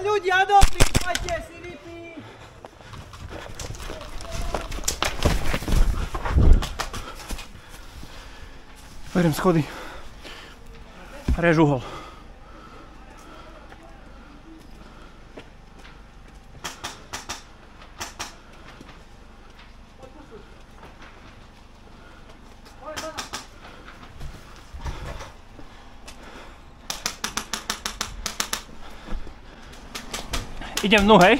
ľudia dobrí, poďte si vypiť. Beriem schody. Rež uhol. Idem dnu, hej?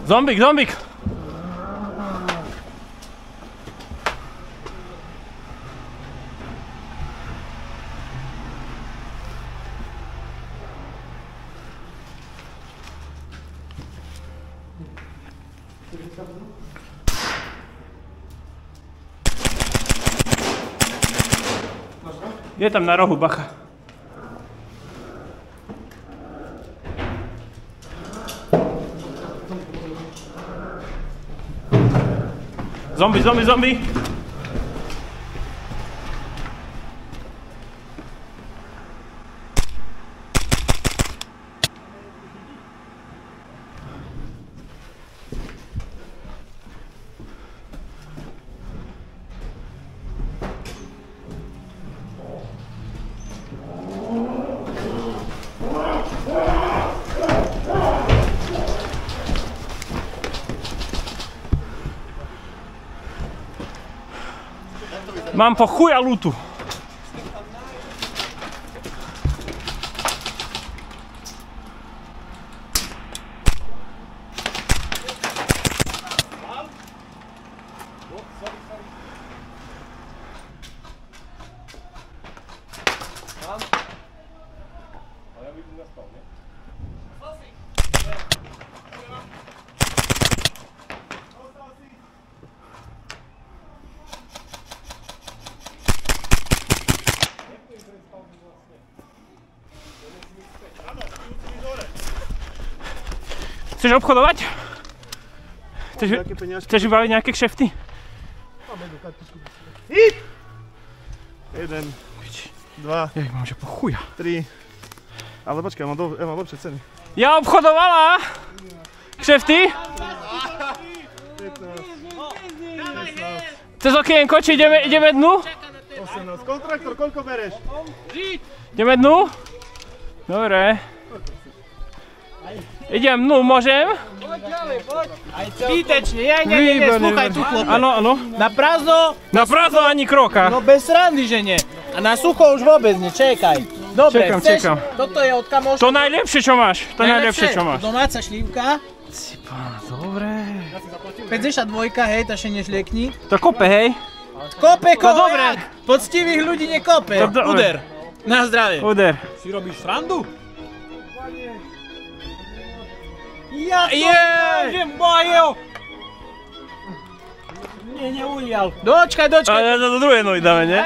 Zombík, zombík! Je tam na rohu, bacha. Zombie, zombie, zombie! Mám po chuja lútu. Chceš obchodovať? Chceš vybaviť nejaké kšefty? Hip! 1, 2, Ja ich mám že po chuja. 3. Ale počkaj, mám lepšie ceny. Ja obchodovala! Kšefty? 15. Cez okienko, či ideme dnu? 18. Kontraktor, koľko bereš? Ideme dnu? Dobre. Idem dnu, môžem? Zbytečne, nie, slúchaj tu chlope. Áno, áno. Na prázdno, Na prázdno ani kroka. no bez srandy, že nie. A na sucho už vôbec nie, čekaj. Dobre, Čekám. Toto je od kamoša. To najlepšie, čo máš. To najlepšie, čo máš. Domáca šlívka. Cipá, dobre. 52, hej, ta še nešliekni. To kope, hej? Kope, No dobre. Poctivých ľudí nekope. To dobre. Uder. Na zdravie. Uder. Si robíš srandu? Ja to môžem, bojo! Nie, neulial. Dočkaj. A do druhej nohy dáme, nie?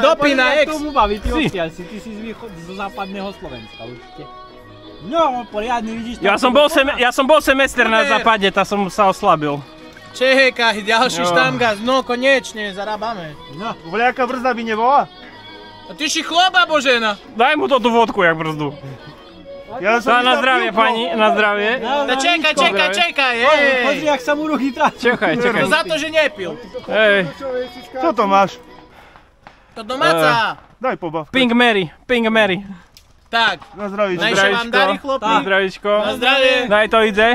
Dopína ex. Tomu baví, ty odkiaľ si, ty si zo západného Slovenska určite. No, poriadny, vidíš. Ja som bol semester na západe, tá som sa oslabil. Čekaj, ďalší štamgaz, no konečne, zarábame. No. Vľaká brzda by nebola? A ty si chlaba, Božena. Daj mu to tú vodku, jak brzdu. Ja som Na zdravie, pani, na zdravie. No čekaj, Pozri, jak sa mu ruchy tráčia. Čakaj. To za to, že nepil. Hej, Čo to máš? To domáca. Daj pobav. Pink Mary. Tak, Na zdravíčko. najšie vám darí, chlopy. Na zdravíčko. Na zdravie. Daj to ide.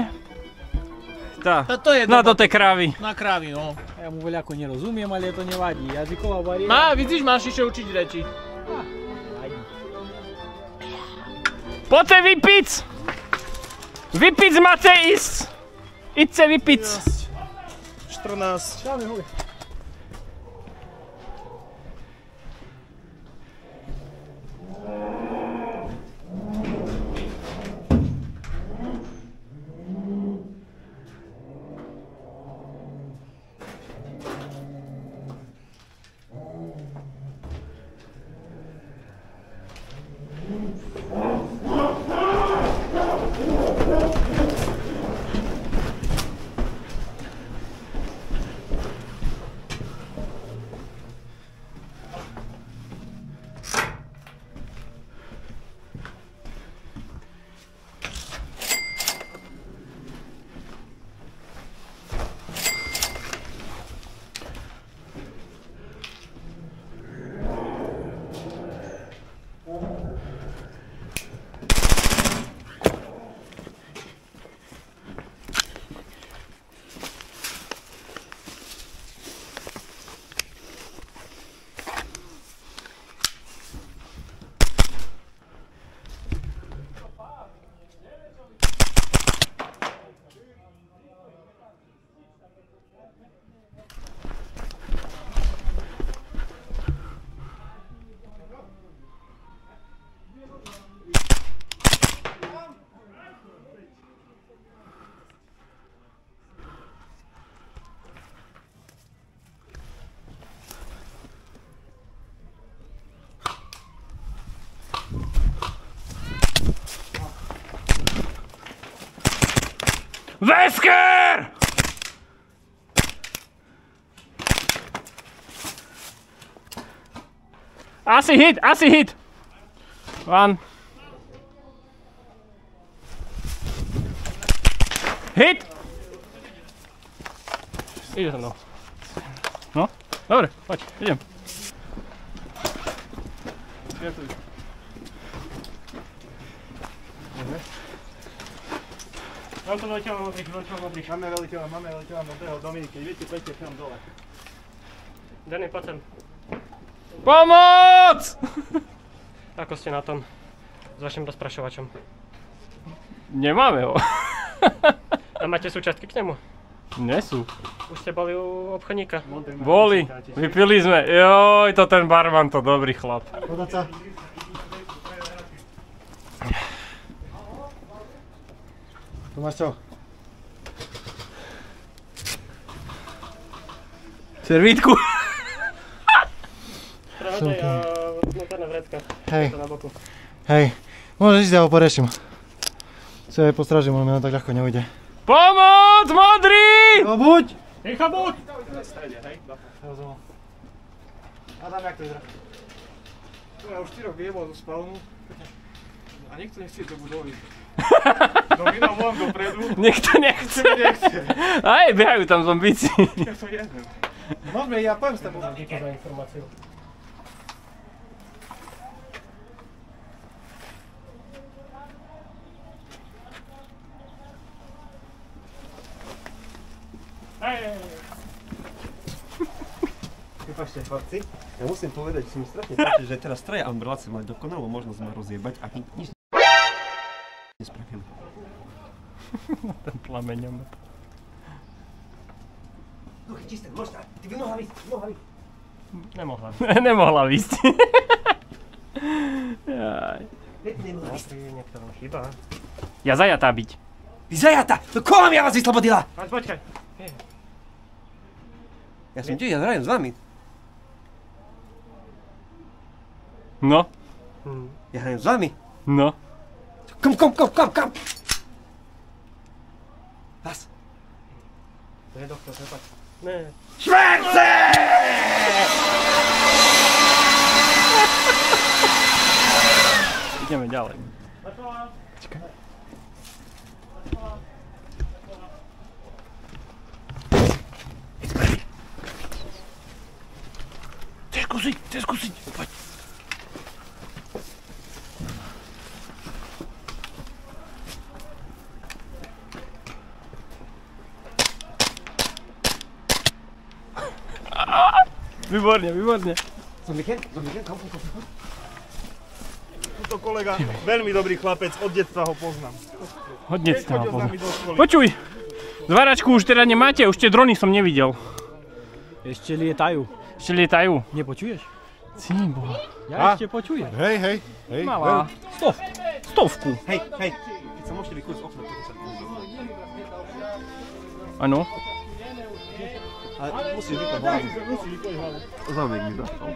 Tá. To je No do tej krávy. na krávy, no. Ja mu veľako nerozumiem, ale to nevadí. Jazyková Má, bariéra. vidíš, máš ešte učiť reči. Poďte vypiť! Vypiť máte ísť! Idte vypiť! 14. Vesker! Asi hit! One. Hit! Ide za mnou. No, dobre, poď, idem. Mám to veliteľa modrých. Máme veliteľa modrého Dominiky. Viete, poďte tam dole. Danny, poď sem. Pomoc! Ako ste na tom s vašim rozprašovačom? Nemáme ho. A máte súčiastky k nemu? Nie sú. Už ste boli u obchodníka? Boli. Vypili sme. Joj, to ten barman, to dobrý chlap. Podať sa. Tu máš čo? Servítku. Hej, môžeš ísť, ja ho poreším. Co je postražím, on mi tak ľahko neujde. Pomoc, modrý! No buď! Ticho buď! Rozumel. Adam, jak to vyzerá? Ja už 4 vyjebol zo spalnu. A nikto nechce do budovy. Domina von dopredu. Nikto nechce. Aj, behajú tam zombíci. Ja to jedem. Dobre, ja poviem s tebou. Díky za informáciu. Prepačte, chlapci, ja musím povedať, že som strašne páči, že teraz traja ambulácie mali dokonalú možnosť ma rozjebať a nič nespravili. Ten plameňom. No chytí ste, možná, ty by mohla ísť, Nemohla. Nemohla ísť. Jaj. Nemohla ísť. Niektorom chýba. Ja zajatá byť. Vy zajata, no koho vám ja vás vyslobodila? Počkaj. Ja som tiež, ja hrajem s vami. No. Ja hrajem s vami. No. Kom! Vás. To je doktor, prepáč. Ne. Šverce! Ideme ďalej. Čakaj. Chceš skúsiť, poď. Výborne. Zombiken, kom. Tuto kolega, veľmi dobrý chlapec, od detstva ho poznám. Od detstva ho Chodil s poznám. nami do školy. Počuj, zváračku už teda nemáte, už tie drony som nevidel. Ešte lietajú. Ešte lietajú. Nepočuješ? Cíbo. Ja ešte počujem. Hej. Malá. Stovku. Hej, keď sa môžete vykúť z okna, toto sa Áno. Ale musíš vypať hlavu. Zaujímavý mi dostal.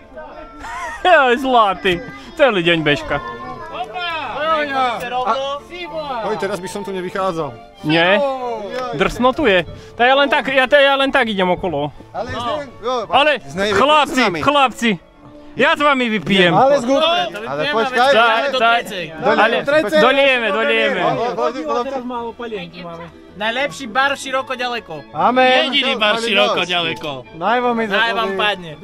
Jaj, zlatý. Celý deň bežka. Oj, teraz by som tu nevychádzal. Nie? Drsno tu je. Ja len tak idem okolo. Ale chlapci, ja s vami vypijem. Ale zgúd. Ale počkaj. Dolieme. Teraz málo palienky máme. Najlepší bar široko ďaleko. Amen. Jediný bar široko ďaleko. Naj vám padne.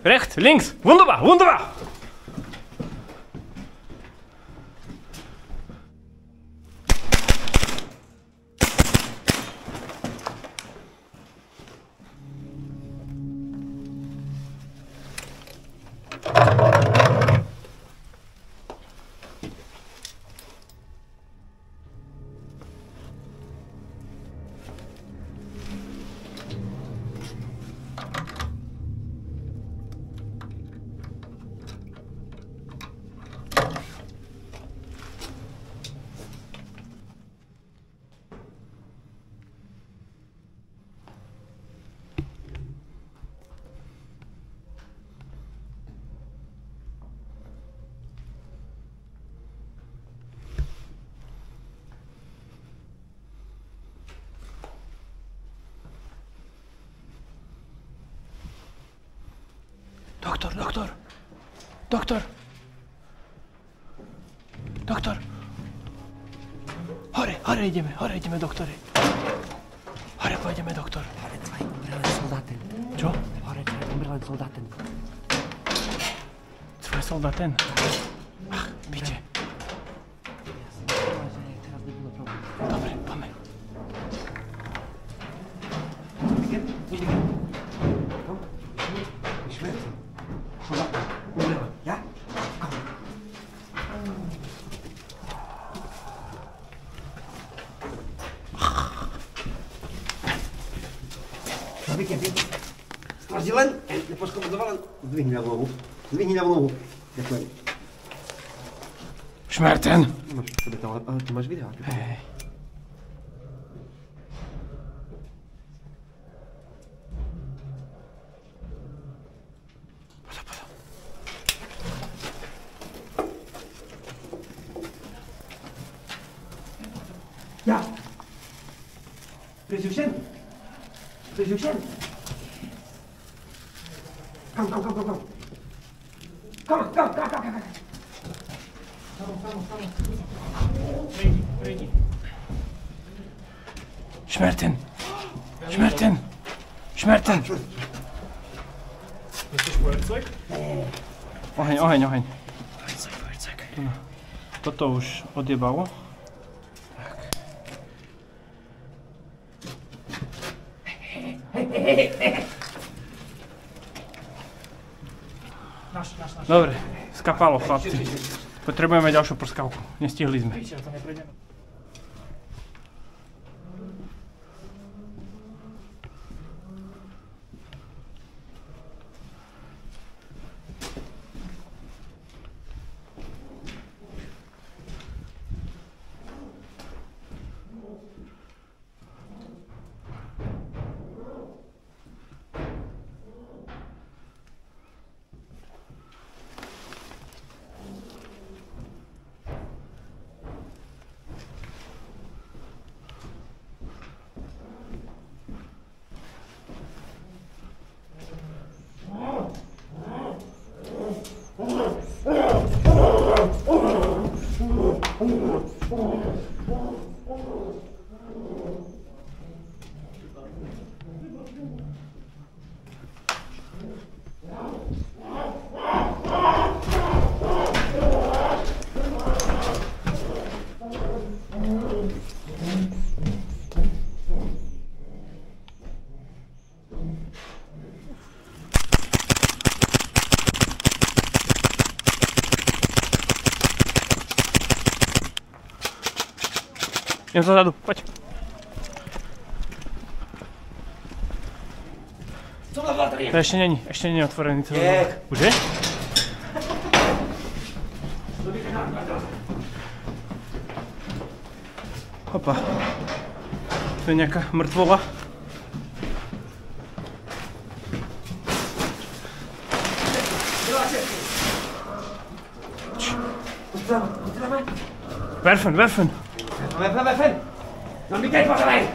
Rechts, links, wunderbar. Doktor, doktor. Doktor. Doktor. Hore ideme, doktore. Hore pôjdeme, doktor. Hore, zwei umrelen Soldaten. Čo? Hore, zwei umrelen Soldaten. Zwei Soldaten? Ach, piče. Teraz by bolo problém. Dobre, poďme. Schmerzen. Soldaten. Umrelen. Ja? Komm. Stráži len, nepoškodoval len. Zdvihni ľavú nohu. Zdvihni ľavú nohu. Ďakujem. Schmerten. Nemáš v sebe to, ale ty máš video. Hej. Ja. Presjušen. Presjušen. Kom. Kom. Schmerten. Myslíš Feuerzeug? Oheň. Toto už odjebalo. Dobre, skapalo, chlapci. Potrebujeme ďalšiu prskavku. Nestihli sme. Idem zozadu, poď. Co na baterie? To ešte není otvorený celý. Je. Už je? Hopa. Tu je nejaká mŕtvola. Werfen. Werfen! Noch mit Geld rein!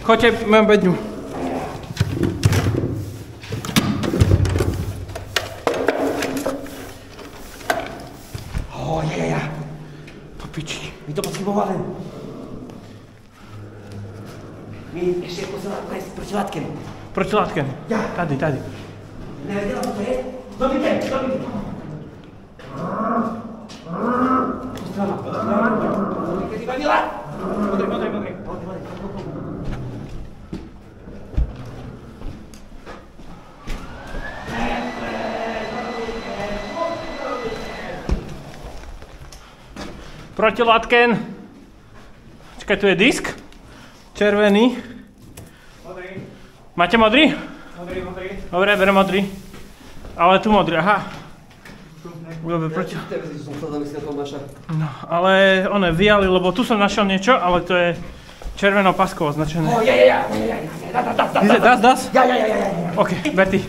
Chodźcie, mam bedniu. O, ja. Popiči. My to potrzebowałem. Mi jeszcze jest protilátkem. Protilátkem? Ja. Tady. Nevěděla, co to je? Dobíte. Ty vadila? Modrý. Protilátken. Čakaj, tu je disk. Červený. Modrý. Máte modrý? Modrý. Dobre, berem modrý. Ale tu modrý, aha. Tu, ne. Dobre, proti. No, ale one vyjali, lebo tu som našiel niečo, ale to je červenou paskou označené. Das? Ja. OK, ber ty.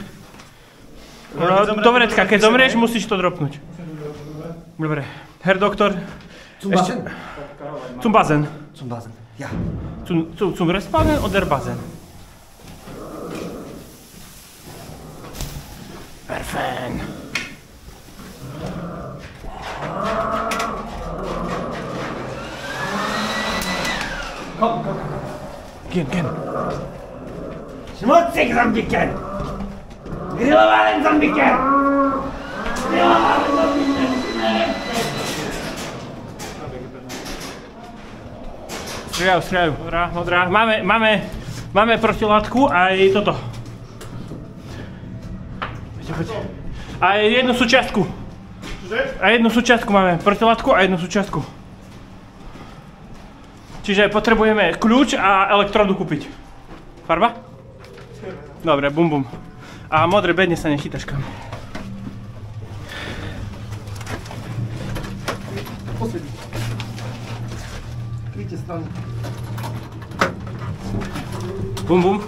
Do vrecka, keď zomrieš, musíš to dropnúť. Dobre. Herr doktor. Zum Basen. Ja. Zum Respawnen oder Basen? Perfekt. Komm. Gehen. Schmutzig, Zombieken! Grillowałem Zombieken! Strieľajú. Modrá. Máme protilátku aj toto. Poďte. A jednu súčiastku. A jednu súčiastku máme. Protilátku a jednu súčiastku. Čiže potrebujeme kľúč a elektrodu kúpiť. Farba? Dobre, bum. A modré bedne sa nechytáš kam. Kryjte stranu. Bum.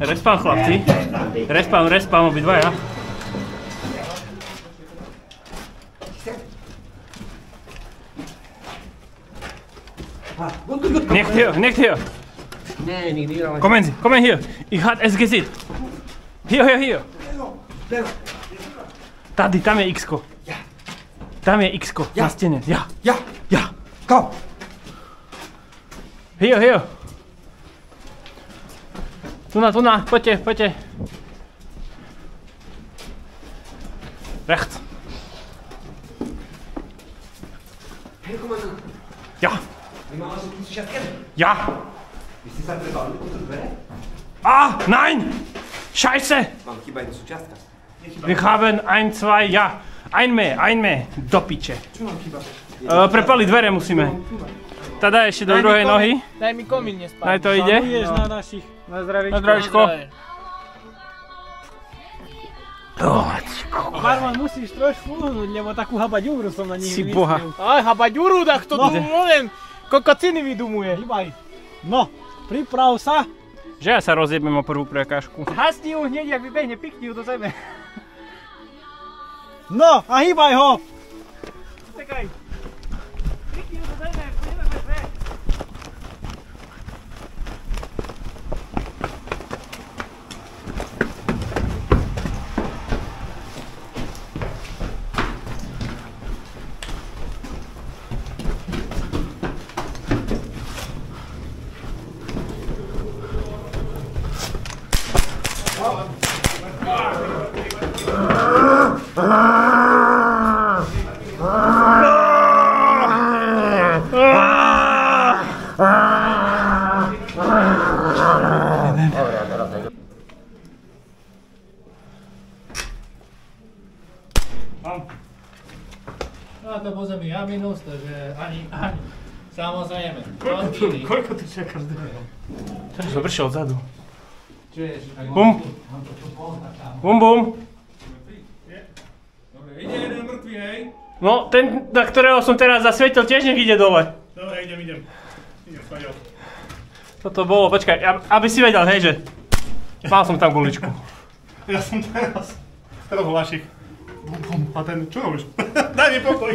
Respawn, chlapci. Respawn, obidvaja. Nicht hier. Nee, niet hier. Kommen hier. Ich hatte es gesehen. Hier. Tady, tam je X-ko. Tam je X-ko, na stene. Ja. Kom. Hier. Tu na, poďte. Rechts. Hej, komandant. Ja. Vy máme asi tu súčiastke? Ja. Vy ste sa trebali po to dvere? Nein! Scheiße! Vám chýba jedna súčiastka. Wir haben 1, 2, ja. Ein mehr. Do piče. Čo nám chýba? Prepaliť dvere musíme. Teda ešte do druhej nohy. Daj mi komín nespáť. Aj to ide. Šaluješ na našich. Na zdravíčko. Na zdravíčko. Marman, musíš trošku uhnúť, lebo takú habaďúru som na nich Si boha. Aj, habaďuru, tak to tu len kokociny vydumuje. Hýbaj. No, priprav sa. Že ja sa rozjebem o prvú prekážku. Hasni ju hneď, jak vybehne, pikni ju do zeme. No, a hýbaj ho. Čekaj. Pikni ju do zeme, pôjdeme bez dve. No to pozemí ja minus, takže ani. Samozrejme. Koľko tu čakáš dveho? Teraz som prišiel odzadu. Bum. Bum. Dobre, ide jeden mŕtvý, hej? No, ten, na ktorého som teraz zasvietil, tiež nech ide dole. Dobre, idem. Spadil. Toto bolo, počkaj, aby si vedel, hej, že mal som tam guličku. Ja som teraz hlášik. Bum. A ten, čo robíš? Daj mi pokoj.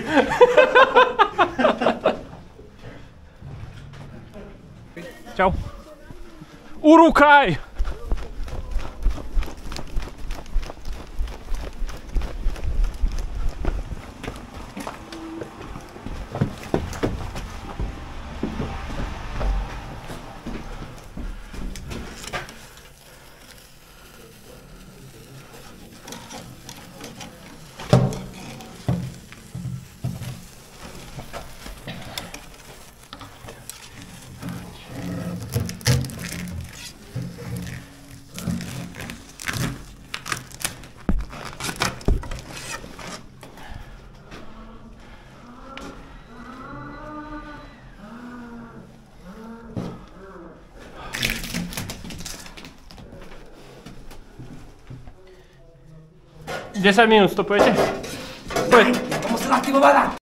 Čau. Urúkaj! 10 minút stopujete? Poď. To musím aktivovaná.